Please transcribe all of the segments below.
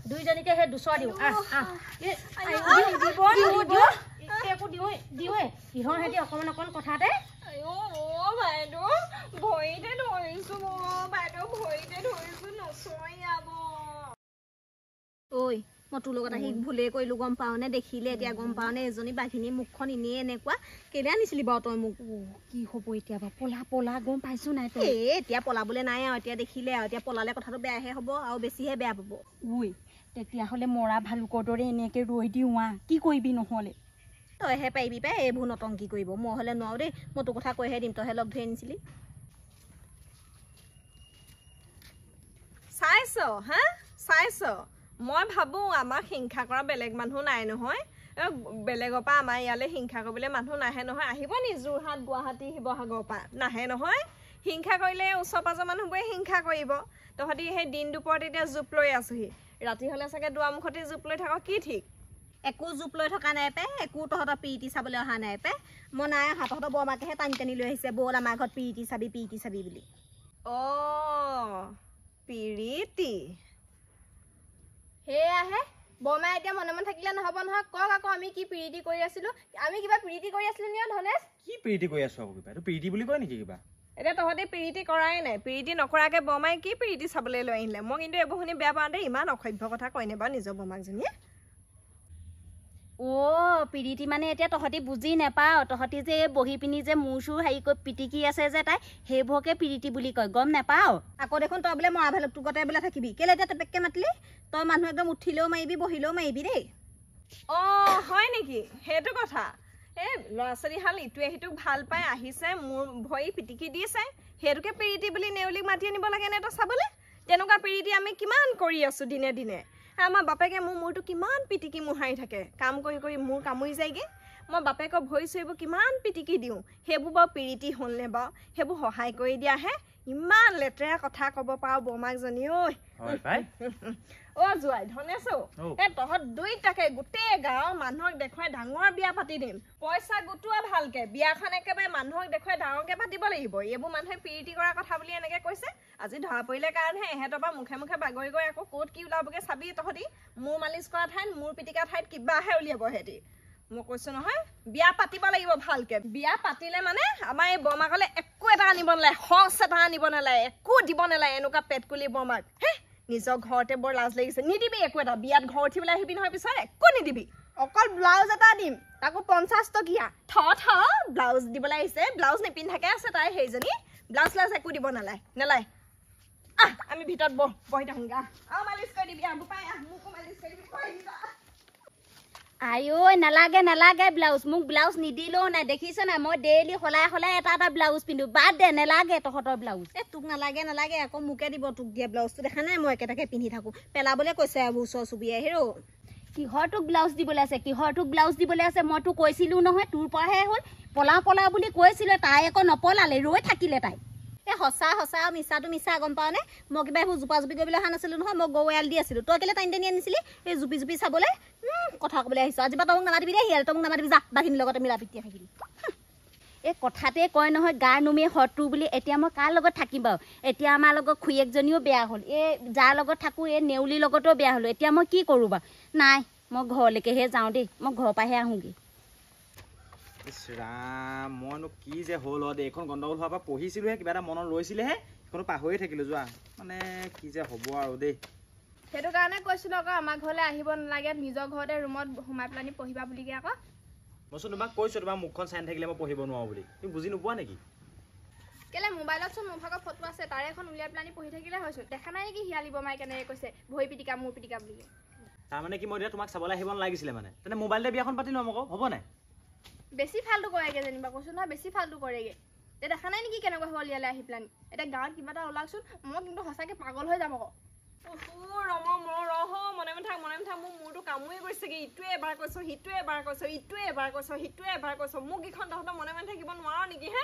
দুইজনীকে হে 200 দিও একো দিও ইহৰ হেতি অকমান অকন কথাতে বাইদেউ ভৰিতে ধৰিছো বাইদেউ ভৰিতে ধৰিছো নচয়াব ঐ মই তোৰ লগত আহি ভুলে কৰিলো গম পাওনে দেখিলে এতিয়া গম পাওনে এজনী বাঘিনী মুখখন এনেই এনেকুৱা কেলে আনিছিলি বাৰু তই মোক কি হ'ব এতিয়া বা পলা গম পাইছো নাই তই এতিয়া পলাবলে নাই আৰু এতিয়া দেখিলে আৰু এতিয়া পলালে কথাটো বেয়াহে হ'ব আৰু বেছিহে বেয়া পাব ঐ তেতিয়াহ'লে মৰা ভালুকৰ দৰে এনেকে ৰৈ দিও কি কৰিবি নহ'লে তইহে পাৰিবি পাই এইবোৰ নটংকি কৰিব মই হ'লে নোৱাৰো দেই মই তোৰ কথা কৈহে দিম তইহে লগ ধৰি আনিছিলি চাইছ মই ভাবো আমাক হিংসা কৰা বেলেগ মানুহ নাই নহয় বেলেগৰ পৰা আমাৰ ইয়ালৈ হিংসা কৰিবলৈ মানুহ নাহে নহয় আহিব নি যোৰহাট গুৱাহাটী শিৱসাগৰৰ পৰা নাহে নহয় হিংসা কৰিলে ওচৰ পাজৰ মানুহবোৰে হিংসা কৰিব তহঁতি সেই দিন দুপৰত এতিয়া জোপ লৈ আছোহি ৰাতি হ'লে চাগে দুৱাৰমুখতে জোপ লৈ থাক কি ঠিক একো জোপ লৈ থকা নাই পাই একো তহঁতৰ প্ৰীতি চাবলৈ অহা নাই পাই মই নাই অহা তহঁতৰ বৰমাকেহে টানি লৈ আহিছে ব'ল আমাৰ ঘৰত প্ৰীতি চাবি বুলি প্ৰীতি সেয়াহে বৰমাই এতিয়া মনে মনে থাকিলে নহ'ব নহয় কওক আকৌ আমি কি প্ৰীতি কৰি আছিলো আমি কিবা প্ৰীতি কৰি আছিলো নি ধনেশ কি প্ৰীতি কৰি আছো আকৌ কিবা এইটো প্ৰীতি বুলি কয় নেকি কিবা এতিয়া তহঁতি প্ৰীতি কৰাই নাই প্ৰীতি নকৰাকে বৰমাই কি প্ৰীতি চাবলৈ লৈ আহিলে মই কিন্তু এইবোৰ শুনি বেয়া পাওঁ দেই ইমান অসভ্য কথা কয় নে বাৰু নিজৰ বৰমাকজনীয়ে প্ৰীতি মানে এতিয়া তহঁতি বুজি নেপাও তহঁতি যে বহি পিনি যে মূৰ চুৰ হেৰি কৰি পিটিকি আছে যে তাই সেইবোৰকে প্ৰীতি বুলি কয় গম নেপাও আকৌ দেখোন তই বোলে মৰা ভালুকটো গতে বোলে থাকিবি কেলে এতিয়া টেপেককে মাতিলি তই মানুহ একদম উঠিলেও মাৰিবি বহিলেও মাৰিবি দেই হয় নেকি সেইটো কথা এই ল'ৰা ছোৱালীহাল ইটোৱে সিটোক ভাল পাই আহিছে মোৰ ভৰি পিটিকি দিছে সেইটোকে প্ৰীতি বুলি নেউলিক মাতি আনিব লাগে নে তই চাবলৈ তেনেকুৱা প্ৰীতি আমি কিমান কৰি আছো দিনে দিনে আমাৰ বাপেকে মোৰ মূৰটো কিমান পিটিকি মোহাৰি থাকে কাম কৰি কৰি মূৰ কামুৰি যায়গে মই বাপেকৰ ভৰি চৰিবোৰ কিমান পিটিকি দিওঁ সেইবোৰ বাৰু প্ৰীতি হ'লনে বাৰু সেইবোৰ সহায় কৰি দিয়াহে ইমান লেতেৰা কথা ক'ব পাৰ বৰমাকজনী জোৱাই ধনেশ তহঁত দুইটাকে গোটেই গাঁৱৰ মানুহক দেখুৱাই ডাঙৰ বিয়া পাতি দিম পইচা গোটোৱা ভালকে বিয়াখন একেবাৰে মানুহক দেখুৱাই ডাঙৰকে পাতিব লাগিব এইবোৰ মানুহে প্ৰীতি কৰা কথা বুলি এনেকে কৈছে আজি ধৰা পৰিলে কাৰণহে এহেঁতৰ পৰা মুখে মুখে বাগৰি গৈ আকৌ ক'ত কি ওলাবগে চাবি তহঁতি মূৰ মালিচ কৰা ঠাইত মূৰ পিটিকা ঠাইত কিবাহে উলিয়াব সিহঁতি মই কৈছো নহয় বিয়া পাতিব লাগিব ভালকে বিয়া পাতিলে মানে আমাৰ এই বৰমাকলে একো এটা আনিব নালাগে সচ এটা আনিব নালাগে একো দিব নালাগে এনেকুৱা পেটকুলি বৰমাক হে নিজৰ ঘৰতে বৰ লাজ লাগিছে নিদিবি একো এটা বিয়াত ঘৰ উঠিবলৈ আহিবি নহয় পিছত একো নিদিবি অকল ব্লাউজ এটা দিম তাকো 50 টকীয়া ব্লাউজ দিবলৈ আহিছে ব্লাউজ নিপিন্ধাকে আছে তাই সেইজনী ব্লাউজ একো দিব নালাগে আমি ভিতৰত বহি থাকোঁগা মালিচ কৰি দিবি মোকো মালিচ কৰি দিবি নালাগে ব্লাউজ মোক ব্লাউজ নিদিলেও নাই দেখিছ নাই মই ডেইলি সলাই এটা ব্লাউজ পিন্ধো বাদ দে নালাগে তহঁতৰ ব্লাউজ তোক নালাগে আকৌ মোকে দিব তোক দিয়া ব্লাউজটো দেখা নাই মই একেটাকে পিন্ধি থাকো পেলাবলৈ কৈছে আৰু ওচৰ চুবুৰীয়া হেৰ কিহৰ তোক ব্লাউজ দিবলৈ আছে মই তোক কৈছিলো নহয় তোৰ পৰাহে হ'ল পলা বুলি কৈছিলে তাই আকৌ নপলালে ৰৈ থাকিলে তাই সঁচা আৰু মিছা গম পাও নে মই কিবা এইবোৰ জোপা কৰিবলৈ অহা নাছিলো নহয় মই গৰু এৰাল দি আছিলো তই কেলে টানি আনিছিলি এই জুপি চাবলৈ কথা ক'বলৈ আহিছো আজি পৰা তই মোক নামাতিবি দেই তই মোক নামাতিবি যা বাঘিনীৰ লগতে মিলা পিটিয়া থাকিবি এই কথাতে কয় নহয় গাৰ নুমিয়ে শত্ৰু বুলি এতিয়া মই কাৰ লগত থাকিম বাৰু এতিয়া আমাৰ লগত খুৰীয়েকজনীও বেয়া হ'ল এই যাৰ লগত থাকো এই নেউলিৰ লগতো বেয়া হ'লো এতিয়া মই কি কৰোঁ বাৰু নাই মই ঘৰলৈকেহে যাওঁ দেই মই ঘৰৰ পৰাহে আহোঁগৈ ৰাম মইনো কি যে হ'ল এইখন গণ্ডগোল হোৱাৰ পৰা পঢ়িছিলোহে কিবা এটা মনত ৰৈছিলেহে সেইখনো পাহৰি থাকিলো যোৱা মানে কি যে হ'ব আৰু দেই সেইটো কাৰণে কৈছিলো আকৌ আমাৰ ঘৰলৈ আহিব নালাগে নিজৰ ঘৰতে ৰুমত সোমাই পেলাই পঢ়িবা বুলিকে আকৌ মইচোন তোমাক কৈছো তোমাৰ মুখখন চাই থাকিলে মই পঢ়িব নোৱাৰো বুলি তুমি বুজি নোপোৱা নেকি কেলে মোবাইলত চোন মোৰ ভাগৰ ফটো আছে তাৰে এখন উলিয়াই পেলাই পঢ়ি থাকিলে হৈছো দেখা নাই নেকি হিয়ালি বমাই কেনেকৈ কৈছে ভৰি পিটিকা মূৰ পিটিকা বুলি তাৰমানে কি মই এতিয়া তোমাক চাবলৈ আহিব নালাগিছিলে মানে তেনে মোবাইলতে বিয়াখন পাতি ল'ম আকৌ হ'ব নাই বেছি ফাল্টু কৰেগে যেনিবা কৈছো নহয় বেছি ফাল্টু কৰেগে তে দেখা নাই নেকি কেনেকুৱা হ'ল ইয়ালৈ আহি পেলাই এতিয়া গাঁৱত কিবা এটা ওলাকচোন মই কিন্তু সঁচাকে পাগল হৈ যাম আকৌ মনে থাক মোৰ মূৰটো কামুৰি গৈছেগে ইটোৱে এবাৰ কৈছো সিটোৱে এবাৰ কৈছো মোক ইখন তহঁতৰ মনে থাকিব নোৱাৰো নেকি হে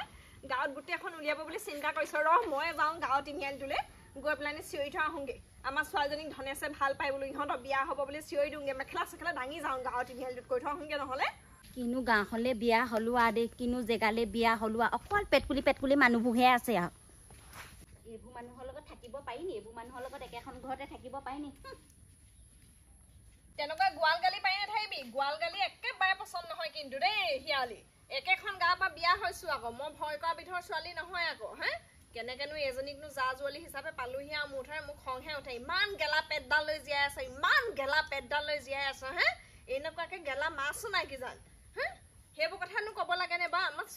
গাঁৱত গোটেই এখন উলিয়াব বুলি চিন্তা কৰিছো মই যাওঁ গাঁৱত তিনিআলিটোলৈ গৈ পেলাই চিঞৰি থৈ আহোঁগে আমাৰ ছোৱালীজনীক ধনেছে ভাল পাই বোলো ইহঁতৰ বিয়া হ'ব বুলি চিঞৰি দিওঁগে মেখেলা চেখেলা দাঙি যাওঁ গাঁৱত তিনিআলিটোত কৈ থৈ আহোঁগে নহ'লে কিনো গাঁওখনলৈ বিয়া হ'লো দে কিনো জেগালৈ বিয়া হ'লো অকল পেটকুলি মানুহবোৰহে আছে আৰু এইবোৰ মানুহৰ লগত থাকিব পাৰি নি এইবোৰ মানুহৰ লগত একেখন ঘৰতে থাকিব পাৰি নি গোৱাল গালি পাই নাথাকিবি গোৱাল গালি একেবাৰে পচন্দ নহয় কিন্তু দেই হিয়ালি একেখন গাঁৱৰ পৰা বিয়া হৈছো আকৌ মই ভয় কৰা বিধৰ ছোৱালী নহয় আকৌ হা কেনেকেনো এজনীকনো যা জোৱালী হিচাপে পালোহি আৰু মুঠৰে মোক খংহে উঠে ইমান গেলা পেটডাল লৈ জীয়াই আছে ইমান গেলা পেটডাল লৈ জীয়াই আছে হা এনেকুৱাকে গেলা মাছো নাই কি জান হা সেইবোৰ কথানো ক'ব লাগেনে বা আমাৰ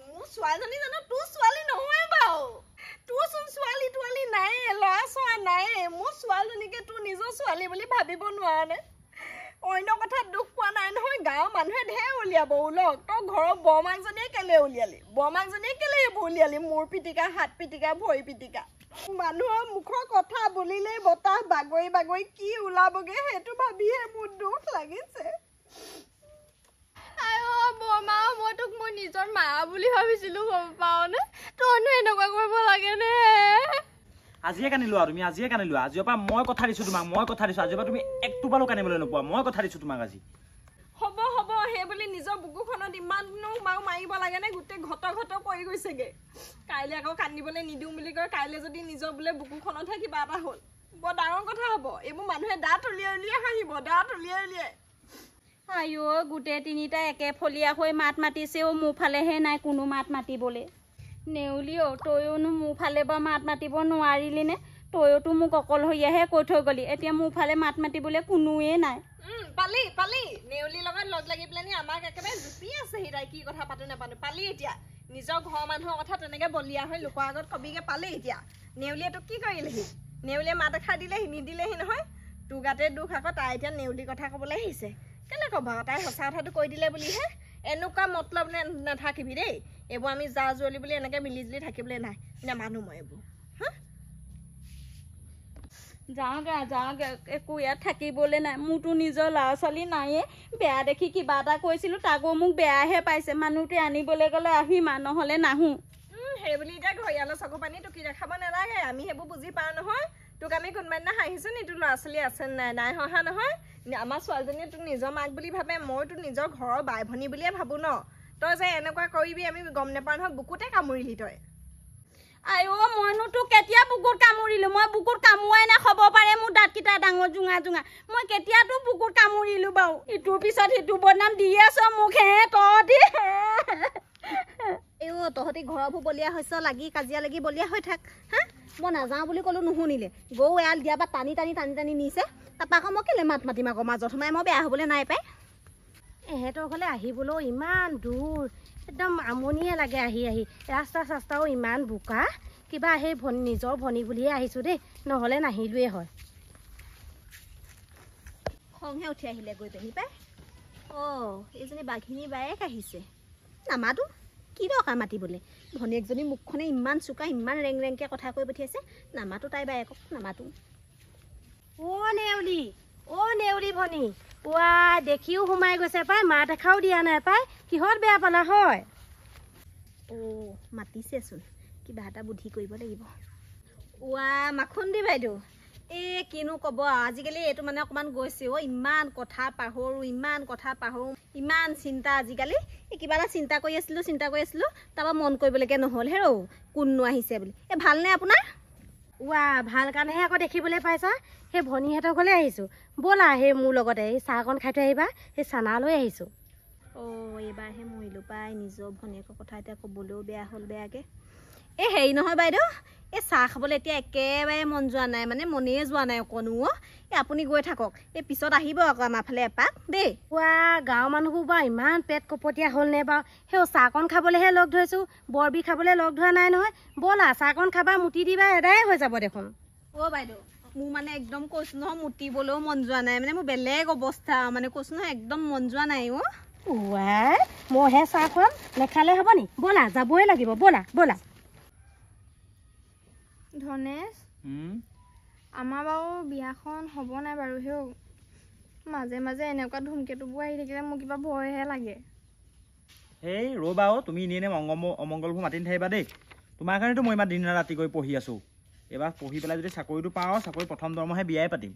মোৰ ছোৱালীজনী জানো তোৰ ছোৱালী নহয় বাৰু তোৰচোন ছোৱালী তোৱালী নাই ল'ৰা ছোৱালী নাই মোৰ ছোৱালীজনীকে তোৰ নিজৰ ছোৱালী বুলি ভাবিব নোৱাৰানে অন্য কথাত দুখ পোৱা নাই নহয় গাঁৱৰ মানুহে ঢেৰ উলিয়াব ওলক তই ঘৰৰ বৰমাকজনীয়ে কেলে উলিয়ালি বৰমাকজনীয়ে কেলে এইবোৰ উলিয়ালি মূৰ পিটিকা হাত পিটিকা ভৰি পিটিকা মানুহৰ মুখৰ কথা বুলিলেই বতাহ বাগৰি বাগৰি কি ওলাবগে সেইটো ভাবিহে মোৰ দুখ লাগিছে বৰমা মই তোক মই নিজৰ মা বুলি ভাবিছিলো গম পাওনে তইনো এনেকুৱা কৰিব লাগেনে আজিয়ে কান্দিলো আৰু তুমি আজিয়ে কান্দিলো আজিৰ পৰা মই কথা দিছো তোমাক মই কথা দিছো আজিৰ পৰা তুমি একটো পালো কান্দিবলৈ নোপোৱা মই কথা দিছো তোমাক আজি হ'ব হ'ব সেই বুলি নিজৰ বুকুখনত ইমানো মাৰিব লাগেনে গোটেই ঘট পৰি গৈছেগে কাইলৈ আকৌ কান্দিবলৈ নিদিওঁ বুলি কয় কাইলৈ যদি নিজৰ বোলে বুকুখনতহে কিবা এটা হ'ল বৰ ডাঙৰ কথা হ'ব এইবোৰ মানুহে দাঁত উলিয়াই উলিয়াই হাঁহিব দাঁত উলিয়াই উলিয়াই আইও গোটেই তিনিটা একে ফলীয়া হৈ মাত মাতিছেও মোৰ ফালেহে নাই কোনো মাত মাতিবলে নেউলিও তইওনো মোৰ ফালে বা মাত মাতিব নোৱাৰিলি নে তইওতো মোক অকলশৰীয়াহে কৈ থৈ গলি এতিয়া মোৰ ফালে মাত মাতিবলে কোনোৱে নাই পালি পালি নেউলিৰ লগত লগ লাগি পেলানি আমাক একেবাৰে জুপি আছে তাই কি কথা পাতো নাপাতো পালি এতিয়া নিজৰ ঘৰৰ মানুহৰ কথা তেনেকে বলিয়া হৈ লোকৰ আগত কবিকে পালি এতিয়া নেউলিয়ে তোক কি কৰিলেহি নেউলিয়ে মাত এষাৰ দিলেহি নিদিলেহি নহয় তোৰ গাতে দুখ আকৌ তাই এতিয়া নেউলিৰ কথা ক'বলৈ আহিছে কেলে ক'বা তাই সঁচা কথাটো কৈ দিলে বুলিহে এনেকুৱা মতলব নাথাকিবি দেই এইবোৰ আমি যা জুৱলি বুলি এনেকে মিলি জুলি থাকিবলৈ নাই নেমানো মই এইবোৰ যাওঁগে একো ইয়াত থাকিবলৈ নাই মোৰতো নিজৰ ল'ৰা ছোৱালী নাইয়ে বেয়া দেখি কিবা এটা কৈছিলো তাকো মোক বেয়াহে পাইছে মানুহটোৱে আনিবলৈ গ'লে আহিমা নহ'লে নাহো সেই বুলি এতিয়া ঘৰিয়ালৰ চকু পানী টুকি দেখাব নালাগে আমি সেইবোৰ বুজি পাওঁ নহয় তোক আমি কোনোবা দিনা হাঁহিছো নি তোৰ ল'ৰা ছোৱালী আছে নাই নাই হহা নহয় আমাৰ ছোৱালীজনীয়ে তোক নিজৰ মাক বুলি ভাবে মই তোৰ নিজৰ ঘৰৰ বাই ভনী বুলিয়ে ভাবো ন তই যে এনেকুৱা কৰিবি আমি গম নাপাওঁ নহয় বুকুতে কামুৰিলি তই আইও মইনো তোক কেতিয়া বুকুত কামুৰিলো মই বুকুত কামুৱাই নাই হ'ব পাৰে মোৰ দাঁতকেইটা ডাঙৰ জোঙা জোঙা মই কেতিয়াতো বুকুত কামুৰিলো বাৰু ইটোৰ পিছত সিটো বদনাম দি আছ মোক হে তহঁতি তহঁতি ঘৰবোৰ বলিয়া হৈছ লাগি কাজিয়া লাগি বলিয়া হৈ থাক হা মই নাযাওঁ বুলি ক'লো নুশুনিলে গৰু এৰাল দিয়াৰ পৰা টানি টানি টানি টানি নিছে তাৰপৰা আকৌ মই কেলে মাত মাতিম আকৌ মাজত সোমাই মই বেয়া হ'বলৈ নাই পাই এহেঁতৰ ঘৰলৈ আহিবলৈও ইমান দূৰ একদম আমনিয়ে লাগে আহি আহি ৰাস্তা চাস্তাও ইমান বোকা কিবা সেই নিজৰ ভনী বুলিয়ে আহিছোঁ দেই নহ'লে নাহিলোৱে হয় খংহে উঠি আহিলে গৈ পেহি পাই এইজনী বাঘিনী বায়েক আহিছে নামাতো কি দৰকাৰ মাতিবলৈ ভনীয়েকজনী মুখখনে ইমান চোকা ইমান ৰেং ৰেংকৈ কথা কৈ পঠিয়াইছে নামাতো তাই বায়েকক নামাতো নেউলি ভনী দেখিও সোমাই গৈছে পাই মাত এষাৰো দিয়া নাই পাই কিহত বেয়া পালা হয় মাতিছেচোন কিবা এটা বুদ্ধি কৰিব লাগিব মাখুন্দি বাইদেউ কিনো ক'ব আজিকালি এইটো মানে অকণমান গৈছে ইমান কথা পাহৰোঁ ইমান চিন্তা আজিকালি কিবা এটা চিন্তা কৰি আছিলোঁ তাৰপৰা মন কৰিবলৈকে নহ'ল হেৰৌ কোননো আহিছে বুলি ভালনে আপোনাৰ ভাল কাৰণেহে আকৌ দেখিবলৈ পাইছা সেই ভনীহঁতৰ ঘৰলৈ আহিছোঁ ব'লা সেই মোৰ লগতে এই চাহকণ খাই থৈ আহিবা সেই চানা লৈ আহিছোঁ এইবাৰহে মৰিলোঁ পাই নিজৰ ভনীয়েকৰ কথা এতিয়া ক'বলৈও বেয়া হ'ল বেয়াকৈ হেৰি নহয় বাইদেউ এই চাহ খাবলৈ এতিয়া একেবাৰে মন যোৱা নাই মানে মনেই যোৱা নাই অকণো আপুনি গৈ থাকক এই পিছত আহিব আকৌ আমাৰ ফালে এপাক দেই গাঁৱৰ মানুহবোৰ বাৰু ইমান পেট কপটীয়া হ'ল নে বাৰু সেই চাহকণ খাবলৈহে লগ ধৰিছোঁ বৰবি খাবলৈ লগ ধৰা নাই নহয় ব'লা চাহকণ খাবা মুটি দিবা এদায়ে হৈ যাব দেখোন বাইদেউ মোৰ মানে একদম কৈছোঁ নহয় মুটিবলৈও মন যোৱা নাই মানে মোৰ বেলেগ অৱস্থা মানে কৈছোঁ নহয় একদম মন যোৱা নাই মইহে চাহ খুৱাম নেখালে হ'ব নি ব'লা যাবই লাগিব ব'লা ধনেশ আমাৰ বাৰু বিয়াখন হ'ব নাই বাৰু সেও মাজে মাজে এনেকুৱা ধুমকেতুবোৰ আহি থাকিলে মোৰ কিবা ভয়হে লাগে এই ৰ'বা তুমি এনেই অমংগলবোৰ মাতি নাথাকিবা দেই তোমাৰ কাৰণেতো মই ইমান দিন ৰাতি কৰি পঢ়ি আছোঁ এইবাৰ পঢ়ি পেলাই যদি চাকৰিটো পাওঁ চাকৰি প্ৰথম দৰমহাহে বিয়াই পাতিম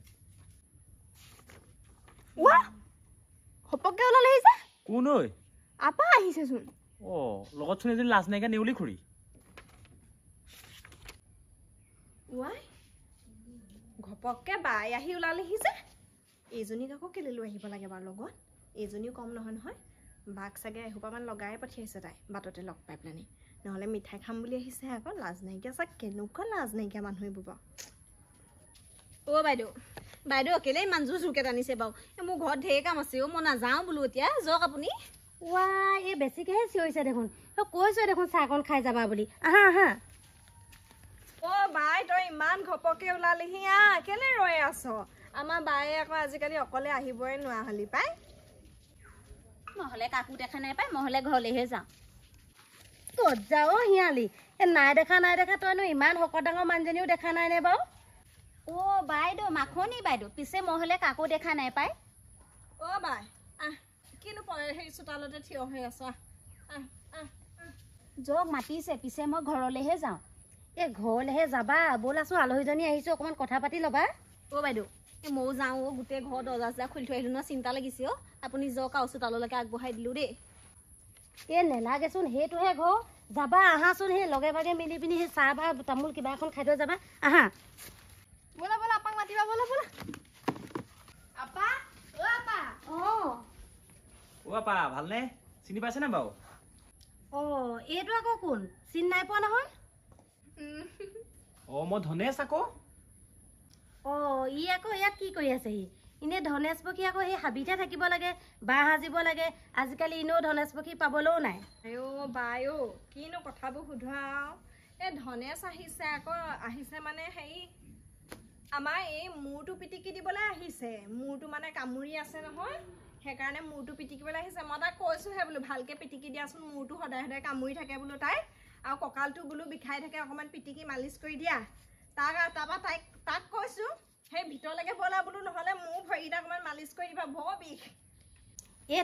সপককৈ ওলালে আহিছে কোন ঐ আপা আহিছেচোন লগতচোন এজনী লাজ নাইকিয়া নেউলি খুৰী ঘপককে বাই আহি ওলালেহি যে এইজনীক আকৌ কেলৈ লৈ আহিব লাগে বাৰু লগত এইজনীও কম নহয় নহয় বাঘ চাগে এসোপামান লগাই পঠিয়াইছে তাই বাটতে লগ পাই পেলানি নহ'লে মিঠাই খাম বুলি আহিছে আকৌ লাজ নাইকিয়া চাগ কেনেকুৱা লাজ নাইকিয়া মানুহ এইবোৰ বাৰু অ' বাইদেউ কেলৈ ইমান জোৰকে টানিছে বাৰু মোৰ ঘৰত ঢেৰ কাম আছে মই নাযাওঁ বোলো এতিয়া যাওক আপুনি ৱা এই বেছিকেহে চিঞৰিছে দেখোন কৈছোঁ দেখোন চাহকণ খাই যাবা বুলি আহা আহা অ' বাই তই ইমান ঘপকে ওলালিহি কেলে ৰৈ আছ আমাৰ বায়ে আকৌ আজিকালি অকলে আহিবই নোৱাৰা হলি পাই নহ'লে কাকো দেখা নাই পাই নহ'লে ঘৰলৈহে যাওঁ ক'ত যাওঁ শিয়ালি নাই দেখা তইনো ইমান শকত ডাঙৰ মানুহজনীও দেখা নাই নে বাৰু অ' বাইদেউ মাখনি বাইদেউ পিছে মই হ'লে কাকো দেখা নাই পাই অ' বাই কিনো সেই চোতালতে থিয় হৈ আছ যক মাতিছে পিছে মই ঘৰলৈহে যাওঁ এই ঘৰলৈহে যাবা ব'লাচোন আলহীজনী আহিছোঁ অকণমান কথা পাতি ল'বা অ' বাইদেউ ময়ো যাওঁ গোটেই ঘৰ দৰ্জা চৰ্জা খুলি থৈ আহিলোঁ ন চিন্তা লাগিছে আপুনি যাওক আৰু চোতাললৈকে আগবঢ়াই দিলোঁ দেই এই নেলাগেচোন সেইটোহে ঘৰ যাবা আহাচোন সেই লগে ভাগে মিলি পিনি সেই চাহ বা তামোল কিবা এখন খাই থৈ যাবা আহা ব'লা আপাক মাতিবা ব'লা আপা অঁ আপা ভালনে চিনি পাইছেনে বাৰু অঁ এইটো আকৌ কোন চিনি নাই পোৱা নহয় মই ধনেশ আকৌ অঁ ই আকৌ ইয়াত কি কৰি আছে সি এনেই ধনেশ পক্ষী আকৌ সেই হাবিতে থাকিব লাগে বাঁহ সাজিব লাগে আজিকালি এনেও ধনেশ পক্ষী পাবলৈও নাই অ' বাই কিনো কথাবোৰ সোধা এই ধনেশ আহিছে আকৌ আহিছে মানে হেৰি আমাৰ এই মূৰটো পিটিকি দিবলৈ আহিছে মূৰটো মানে কামুৰি আছে নহয় সেইকাৰণে মূৰটো পিটিকিবলৈ আহিছে মই তাক কৈছোঁহে বোলো ভালকৈ পিটিকি দিয়াচোন মূৰটো সদায় সদায় কামুৰি থাকে বোলো তাই আৰু কঁকালটো বোলো বিষাই থাকে অকণমান পিটিকি মালিচ কৰি দিয়া তাৰপৰা তাক কৈছোঁ সেই ভিতৰলৈকে ব'লা বোলো নহ'লে মোৰ ভৰিকেইটা অকণমান মালিচ কৰি দিবা বৰ বিষ এই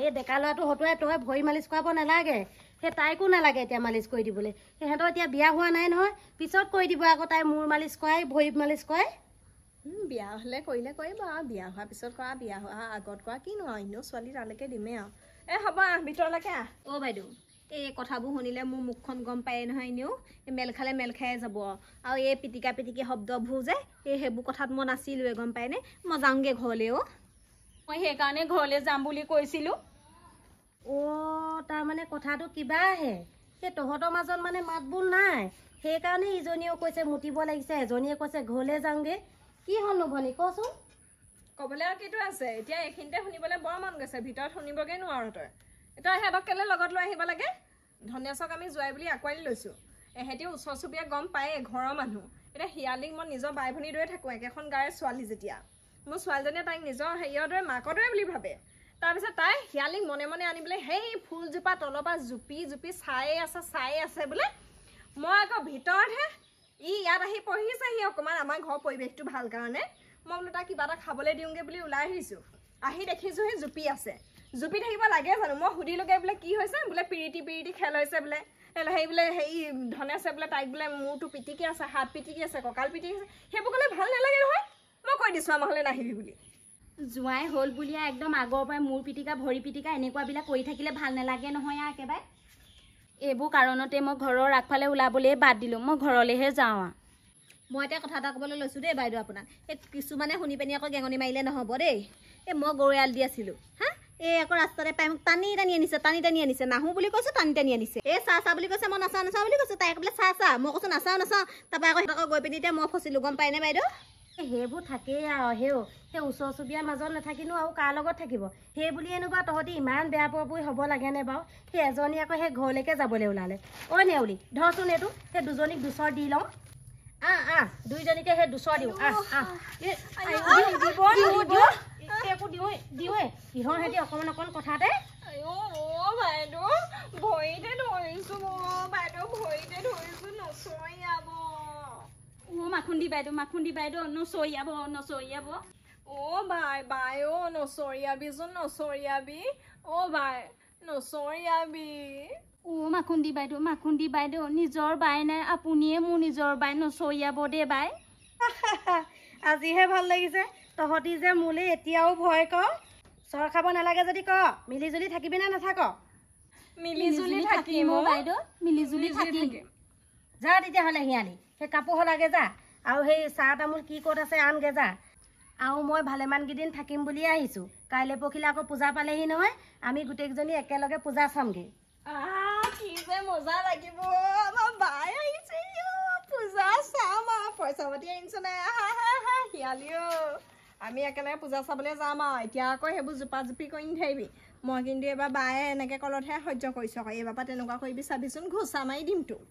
এই ডেকা ল'ৰাটো হতুৱাই তই ভৰি মালিচ কৰাব নালাগে সেই তাইকো নালাগে এতিয়া মালিচ কৰি দিবলৈ সিহঁতৰ এতিয়া বিয়া হোৱা নাই নহয় পিছত কৰি দিব আকৌ তাই মূৰ মালিচ কৰাই ভৰি মালিচ কৰাই বিয়া হ'লে কৰিলে কৰিব আৰু বিয়া হোৱাৰ পিছত কৰা বিয়া হোৱাৰ আগত কৰা কিনো আৰু এনেও ছোৱালী তালৈকে দিমেই আৰু হ'ব ভিতৰলৈকে অ' বাইদেউ এই কথাবোৰ শুনিলে মোৰ মুখখন গম পায়ে নহয় এনেও মেল খালে মেল খায়ে যাব আৰু এই পিটিকা শব্দবোৰ যে সেইবোৰ কথাত মই নাছিলোৱে গম পায়নে মই যাওঁগৈ ঘৰলৈ মই সেইকাৰণে ঘৰলৈ যাম বুলি কৈছিলোঁ অ' তাৰমানে কথাটো কিবা আহে সেই তহঁতৰ মাজত মানে মাত বোল নাই সেইকাৰণে ইজনীয়েও কৈছে মুতিব লাগিছে এজনীয়ে কৈছে ঘৰলৈ যাওঁগৈ কি হ'লনো ভনী কচোন ক'বলৈ আৰু কিটো আছে এতিয়া এইখিনিতে শুনিবলৈ বৰ মন গৈছে ভিতৰত শুনিবগৈ নোৱাৰো তই সিহঁতক কেলৈ লগত লৈ আহিব লাগে ধনেশক আমি যোৱাই বুলি আঁকোৱালি লৈছোঁ এহেঁতিও ওচৰ চুবুৰীয়া গম পায়ে ঘৰৰ মানুহ এতিয়া শিয়ালিক মই নিজৰ বাই ভনীৰ দৰে থাকোঁ একেখন গাঁৱৰ ছোৱালী যেতিয়া মোৰ ছোৱালীজনীয়ে তাইক নিজৰ হেৰিয়ৰ দৰে মাকৰ দৰে বুলি ভাবে তাৰপিছত তাই শিয়ালিক মনে মনে আনি বোলে সেই ফুলজোপা তলৰ পৰা জুপি চায়ে আছে বোলে মই আকৌ ভিতৰতহে ইয়াত আহি পঢ়িছেহি অকণমান আমাৰ ঘৰৰ পৰিৱেশটো ভাল কাৰণে মই বোলো তাক কিবা এটা খাবলৈ দিওঁগৈ বুলি ওলাই আহিছোঁ আহি দেখিছোঁ সেই জুপি আছে জুপি থাকিব লাগে জানো মই সুধিলোগৈ বোলে কি হৈছে বোলে পিৰিতি খেল হৈছে বোলে সেই বোলে হেৰি ধনেশে বোলে তাইক বোলে মূৰটো পিটিকি আছে হাত পিটিকি আছে কঁকাল পিটিকি আছে সেইবোৰ ক'লে ভাল নালাগে নহয় মই কৈ দিছোঁ আমাৰ হ'লে নাহিবি বুলি জোঁৱাই হ'ল বুলিয়ে একদম আগৰ পৰাই মূৰ পিটিকা ভৰি পিটিকা এনেকুৱাবিলাক কৰি থাকিলে ভাল নালাগে নহয় আৰু একেবাৰে এইবোৰ কাৰণতে মই ঘৰৰ আগফালে ওলাবলৈ বাদ দিলোঁ মই ঘৰলৈহে যাওঁ মই এতিয়া কথা এটা ক'বলৈ লৈছোঁ দেই বাইদেউ আপোনাক এই কিছুমানে শুনি পিনি আকৌ গেঙনি মাৰিলে নহ'ব দেই এই মই গৰু এৰাল দি আছিলোঁ এই আকৌ ৰাস্তাতে পাই মোক টানি টানি আনিছে নাহোঁ বুলি কৈছোঁ টানি আনিছে এই চাহ বুলি কৈছে মই নাচাওঁ বুলি কৈছোঁ তাই বোলে চাহ মই কৈছোঁ নাচাওঁ তাৰপৰা আকৌ সিহঁতক গৈ পিনি এতিয়া মই ফচিলোঁ গম পায়নে বাইদেউ সেইবোৰ থাকেই আৰু সেই ওচৰ চুবুৰীয়াৰ মাজত নাথাকিনো আৰু কাৰ লগত থাকিব সেই বুলি এনেকুৱা তহঁতি ইমান বেয়া পোৱা হ'ব লাগেনে বাৰু সেই এজনী আকৌ সেই ঘৰলৈকে যাবলৈ ওলালে ঐ নেউলি ধৰচোন এইটো সেই দুজনীক দুচৰ দি লওঁ দুইজনীকে সেই দুচৰ দিওঁ কিহৰ সিহঁতি অকণমান কথাতে বাইদেউ ভৰিতে ধৰিছোঁ নচৰিয়াব মাখুন্দি বাইদেউ নচৰিয়াব বাই নচৰিয়াবিচোন নচৰিয়াবি বাই নচৰিয়াবি মাখুন্দি বাইদেউ নিজৰ বাই নাই আপুনিয়ে মোৰ নিজৰ বাই নচৰিয়াব দেই বাই আজিহে ভাল লাগিছে তহঁতি যে মোলৈ এতিয়াও ভয় কৰ চৰ খাব নালাগে যদি ক মিলিজুলি থাকিবি নে নাথাক মিলিজুলি থাকিম বাইদেউ মিলিজুলি থাকিম যা তেতিয়াহ'লে শিয়ালি সেই কাপোৰ সলাগে যা আৰু সেই চাহ তামোল কি ক'ত আছে আনগে যা আৰু মই ভালেমানকেইদিন থাকিম বুলিয়ে আহিছোঁ। কাইলৈ পৰহিলে আকৌ পূজা পালেহি নহয়, আমি গোটেইকেইজনী একেলগে পূজা চামগৈ। কি যে মজা লাগিব, আমাৰ বাই আহিছে পূজা চাম আৰু পইচা পাতি আনিছে নাই শিয়ালিও। আমি একেলগে পূজা চাবলৈ যাম আৰু এতিয়া আকৌ সেইবোৰ জোপা জোপি কৰি নাথাকিবি। মই কিন্তু এইবাৰ বায়ে এনেকৈ কলতহে সহ্য কৰিছোঁ আকৌ, এইবাৰ পৰা তেনেকুৱা কৰিবি চাবিচোন, ঘোচা মাৰি দিম তোক।